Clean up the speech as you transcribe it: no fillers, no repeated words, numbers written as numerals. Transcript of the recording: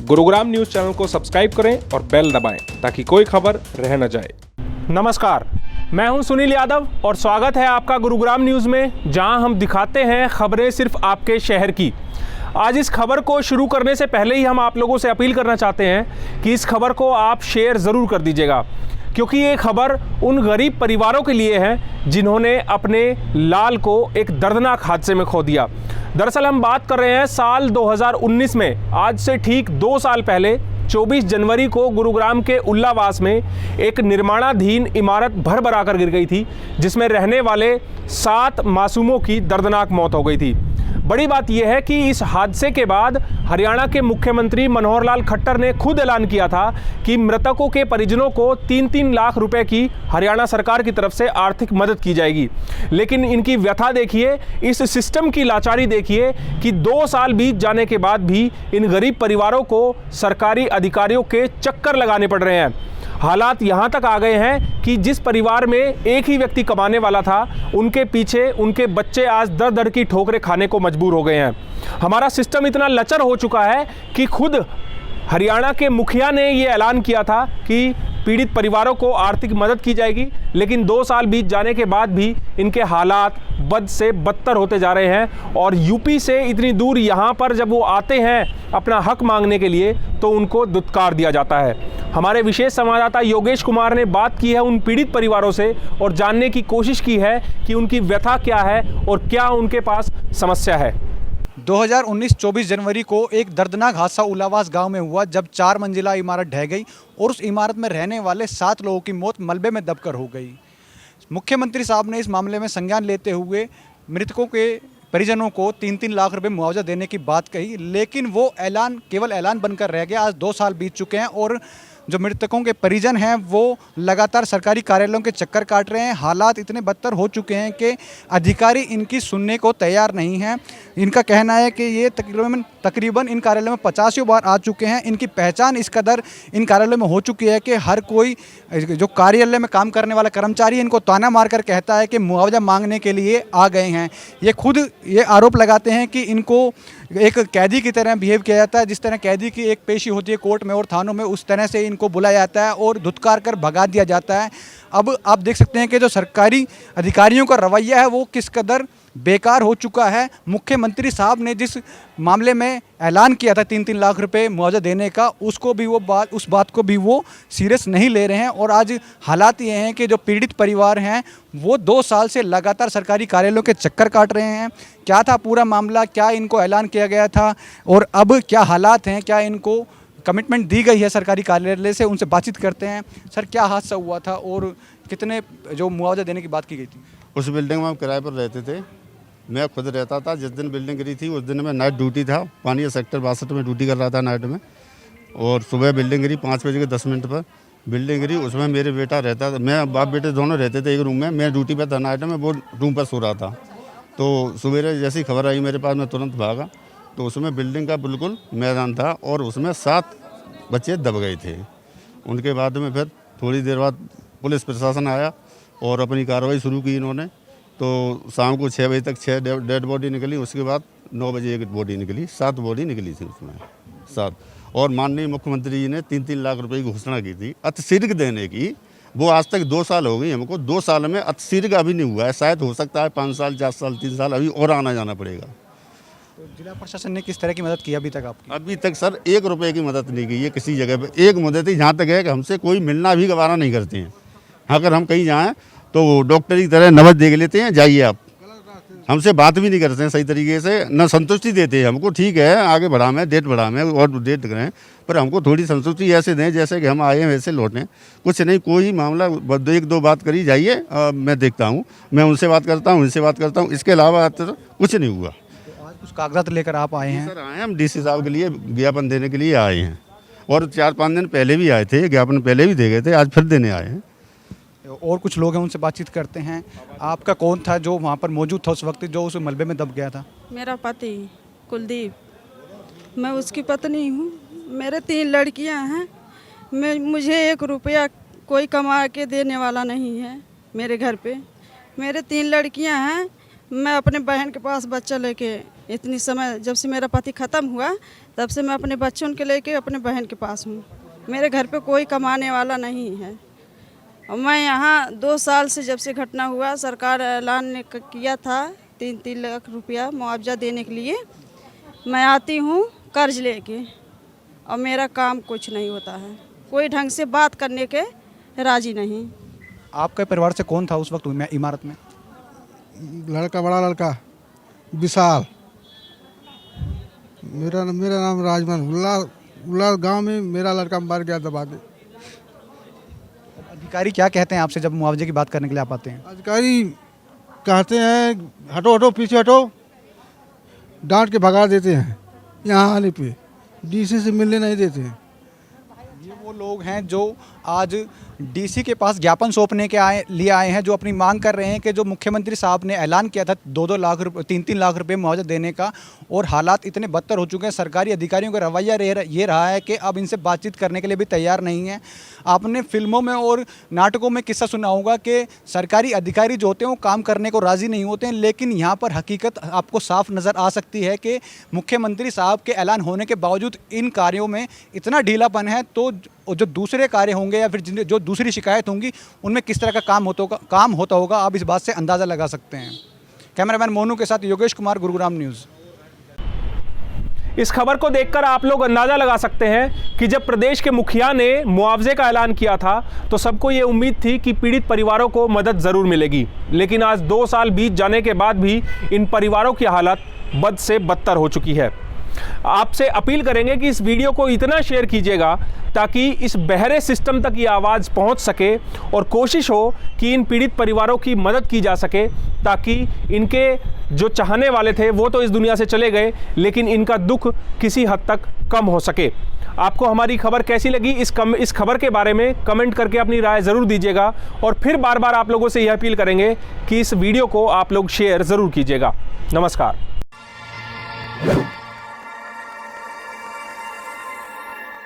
Gurugram news channel को subscribe करें और बेल दबाएं ताकि कोई खबर रह न जाए। नमस्कार, मैं हूं सुनील यादव और स्वागत है आपका गुरुग्राम न्यूज़ में, जहां हम दिखाते हैं खबरें सिर्फ आपके शहर की। आज इस खबर को शुरू करने से पहले ही हम आप लोगों से अपील करना चाहते हैं कि इस खबर को आप शेयर ज़रूर कर दीजिएगा, क्योंकि ये खबर उन गरीब परिवारों के लिए है जिन्होंने अपने लाल को एक दर्दनाक हादसे में खो दिया। दरअसल हम बात कर रहे हैं साल 2019 में, आज से ठीक 2 साल पहले 24 जनवरी को गुरुग्राम के उल्लावास में एक निर्माणाधीन इमारत भर कर गिर गई थी, जिसमें रहने वाले 7 मासूमों की दर्दनाक मौत हो गई थी। बड़ी बात यह है कि इस हादसे के बाद हरियाणा के मुख्यमंत्री मनोहर लाल खट्टर ने खुद ऐलान किया था कि मृतकों के परिजनों को 3-3 लाख रुपए की हरियाणा सरकार की तरफ से आर्थिक मदद की जाएगी। लेकिन इनकी व्यथा देखिए, इस सिस्टम की लाचारी देखिए कि 2 साल बीत जाने के बाद भी इन गरीब परिवारों को सरकारी अधिकारियों के चक्कर लगाने पड़ रहे हैं। हालात यहाँ तक आ गए हैं कि जिस परिवार में एक ही व्यक्ति कमाने वाला था, उनके पीछे उनके बच्चे आज दर दर की ठोकरें खाने को मजबूर हो गए हैं। हमारा सिस्टम इतना लचर हो चुका है कि खुद हरियाणा के मुखिया ने ये ऐलान किया था कि पीड़ित परिवारों को आर्थिक मदद की जाएगी, लेकिन 2 साल बीत जाने के बाद भी इनके हालात बद से बदतर होते जा रहे हैं। और यूपी से इतनी दूर यहाँ पर जब वो आते हैं अपना हक मांगने के लिए, तो उनको दुत्कार दिया जाता है। हमारे विशेष संवाददाता योगेश कुमार ने बात की है उन पीड़ित परिवारों से और जानने की कोशिश की है कि उनकी व्यथा क्या है और क्या उनके पास समस्या है। 2019 24 जनवरी को एक दर्दनाक हादसा उल्लावास गांव में हुआ, जब 4 मंजिला इमारत ढह गई और उस इमारत में रहने वाले 7 लोगों की मौत मलबे में दबकर हो गई। मुख्यमंत्री साहब ने इस मामले में संज्ञान लेते हुए मृतकों के परिजनों को 3-3 लाख रुपए मुआवजा देने की बात कही, लेकिन वो ऐलान केवल ऐलान बनकर रह गया। आज 2 साल बीत चुके हैं और जो मृतकों के परिजन हैं वो लगातार सरकारी कार्यालयों के चक्कर काट रहे हैं। हालात इतने बदतर हो चुके हैं कि अधिकारी इनकी सुनने को तैयार नहीं हैं। इनका कहना है कि ये तकरीबन इन कार्यालयों में 50 बार आ चुके हैं। इनकी पहचान इस कदर इन कार्यालयों में हो चुकी है कि हर कोई जो कार्यालय में काम करने वाला कर्मचारी इनको ताना मारकर कहता है कि मुआवजा मांगने के लिए आ गए हैं। ये खुद ये आरोप लगाते हैं कि इनको एक कैदी की तरह बिहेव किया जाता है। जिस तरह कैदी की एक पेशी होती है कोर्ट में और थानों में, उस तरह से इनको बुलाया जाता है और धुतकार कर भगा दिया जाता है। अब आप देख सकते हैं कि जो सरकारी अधिकारियों का रवैया है वो किस कदर बेकार हो चुका है। मुख्यमंत्री साहब ने जिस मामले में ऐलान किया था 3-3 लाख रुपए मुआवजा देने का, उस बात को भी वो सीरियस नहीं ले रहे हैं। और आज हालात ये हैं कि जो पीड़ित परिवार हैं वो 2 साल से लगातार सरकारी कार्यालयों के चक्कर काट रहे हैं। क्या था पूरा मामला, क्या इनको ऐलान किया गया था और अब क्या हालात हैं, क्या इनको कमिटमेंट दी गई है सरकारी कार्यालय से, उनसे बातचीत करते हैं। सर, क्या हादसा हुआ था और कितने जो मुआवजा देने की बात की गई थी? उस बिल्डिंग में हम किराए पर रहते थे। मैं खुद रहता था। जिस दिन बिल्डिंग गिरी थी उस दिन मैं नाइट ड्यूटी था, पानी सेक्टर 62 में ड्यूटी कर रहा था नाइट में। और सुबह बिल्डिंग गिरी 5 बजे के 10 मिनट पर बिल्डिंग गिरी। उसमें मेरे बेटा रहता था, मैं बाप बेटे दोनों रहते थे एक रूम में। मैं ड्यूटी पर था नाइट में, वो रूम पर सो रहा था। तो सवेरे जैसी खबर आई मेरे पास, मैं तुरंत भागा। तो उसमें बिल्डिंग का बिल्कुल मैदान था और उसमें 7 बच्चे दब गए थे। उनके बाद में फिर थोड़ी देर बाद पुलिस प्रशासन आया और अपनी कार्रवाई शुरू की इन्होंने। तो शाम को 6 बजे तक 6 डेड बॉडी निकली। उसके बाद 9 बजे एक बॉडी निकली। 7 बॉडी निकली थी उसमें 7। और माननीय मुख्यमंत्री जी ने 3-3 लाख रुपए की घोषणा की थी अतिशीघ्र देने की। वो आज तक 2 साल हो गई हमको, 2 साल में अतिशीघ्र अभी नहीं हुआ है। शायद हो सकता है 5 साल 4 साल 3 साल अभी और आना जाना पड़ेगा। तो जिला प्रशासन ने किस तरह की मदद की अभी तक आपकी? अभी तक सर 1 रुपये की मदद नहीं की है किसी जगह पे। एक मदद ही जहाँ तक है कि हमसे कोई मिलना भी गवारा नहीं करते हैं। अगर हम कहीं जाएँ तो डॉक्टर की तरह नबज देख लेते हैं, जाइए आप। हमसे बात भी नहीं करते हैं सही तरीके से, न संतुष्टि देते हैं हमको। ठीक है आगे बढ़ा में डेट बढ़ा में और डेट करें, पर हमको थोड़ी संतुष्टि ऐसे दें जैसे कि हम आए हैं वैसे लौटें। कुछ नहीं, कोई मामला 1-2 बात करी जाइए, मैं देखता हूँ, मैं उनसे बात करता हूँ, इनसे बात करता हूँ, इसके अलावा कुछ नहीं हुआ। तो आज कुछ कागजात लेकर आप आए हैं? सर आए हम DC साहब के लिए ज्ञापन देने के लिए आए हैं और 4-5 दिन पहले भी आए थे, ज्ञापन पहले भी दे गए थे, आज फिर देने आए हैं। और कुछ लोग हैं, उनसे बातचीत करते हैं। आपका कौन था जो वहाँ पर मौजूद था उस वक्त, जो उस मलबे में दब गया था? मेरा पति कुलदीप, मैं उसकी पत्नी हूँ। मेरे 3 लड़कियाँ हैं। मुझे 1 रुपया कोई कमा के देने वाला नहीं है मेरे घर पे। मेरे 3 लड़कियाँ हैं, मैं अपने बहन के पास बच्चा लेके इतनी समय जब से मेरा पति ख़त्म हुआ तब से मैं अपने बच्चों के लेके अपने बहन के पास हूँ। मेरे घर पे कोई कमाने वाला नहीं है और मैं यहाँ 2 साल से जब से घटना हुआ सरकार ऐलान ने किया था 3-3 लाख रुपया मुआवजा देने के लिए। मैं आती हूँ कर्ज लेके और मेरा काम कुछ नहीं होता है, कोई ढंग से बात करने के राजी नहीं। आपके परिवार से कौन था उस वक्त इमारत में? लड़का, बड़ा लड़का विशाल, मेरा नाम राजमन। उल्लास गांव में मेरा लड़का मर गया दबा के। अधिकारी क्या कहते हैं आपसे जब मुआवजे की बात करने के लिए आप आते हैं? अधिकारी कहते हैं हटो हटो पीछे हटो, डांट के भगा देते हैं। यहाँ आने पे डीसी से मिलने नहीं देते हैं। ये वो लोग हैं जो आज डीसी के पास ज्ञापन सौंपने के लिए आए हैं, जो अपनी मांग कर रहे हैं कि जो मुख्यमंत्री साहब ने ऐलान किया था 2-2 लाख रुपये 3-3 लाख रुपये मुआवजा देने का, और हालात इतने बदतर हो चुके हैं, सरकारी अधिकारियों का रवैया ये रहा है कि अब इनसे बातचीत करने के लिए भी तैयार नहीं है। आपने फिल्मों में और नाटकों में किस्सा सुना होगा कि सरकारी अधिकारी जो होते हैं वो काम करने को राज़ी नहीं होते हैं, लेकिन यहाँ पर हकीकत आपको साफ नज़र आ सकती है कि मुख्यमंत्री साहब के ऐलान होने के बावजूद इन कार्यों में इतना ढीलापन है, तो जो दूसरे कार्य होंगे या फिर जो दूसरी शिकायत होंगी उनमें किस तरह का काम होता होगा, आप इस बात से अंदाज़ा लगा सकते हैं। कैमरामैन मोनू के साथ योगेश कुमार, गुरुग्राम न्यूज़। इस खबर को देखकर आप लोग अंदाज़ा लगा सकते हैं कि जब प्रदेश के मुखिया ने मुआवजे का ऐलान किया था तो सबको ये उम्मीद थी कि पीड़ित परिवारों को मदद ज़रूर मिलेगी, लेकिन आज 2 साल बीत जाने के बाद भी इन परिवारों की हालत बद से बदतर हो चुकी है। आपसे अपील करेंगे कि इस वीडियो को इतना शेयर कीजिएगा ताकि इस बहरे सिस्टम तक ये आवाज़ पहुंच सके और कोशिश हो कि इन पीड़ित परिवारों की मदद की जा सके, ताकि इनके जो चाहने वाले थे वो तो इस दुनिया से चले गए, लेकिन इनका दुख किसी हद तक कम हो सके। आपको हमारी खबर कैसी लगी, इस खबर के बारे में कमेंट करके अपनी राय ज़रूर दीजिएगा, और फिर बार बार आप लोगों से यह अपील करेंगे कि इस वीडियो को आप लोग शेयर ज़रूर कीजिएगा। नमस्कार।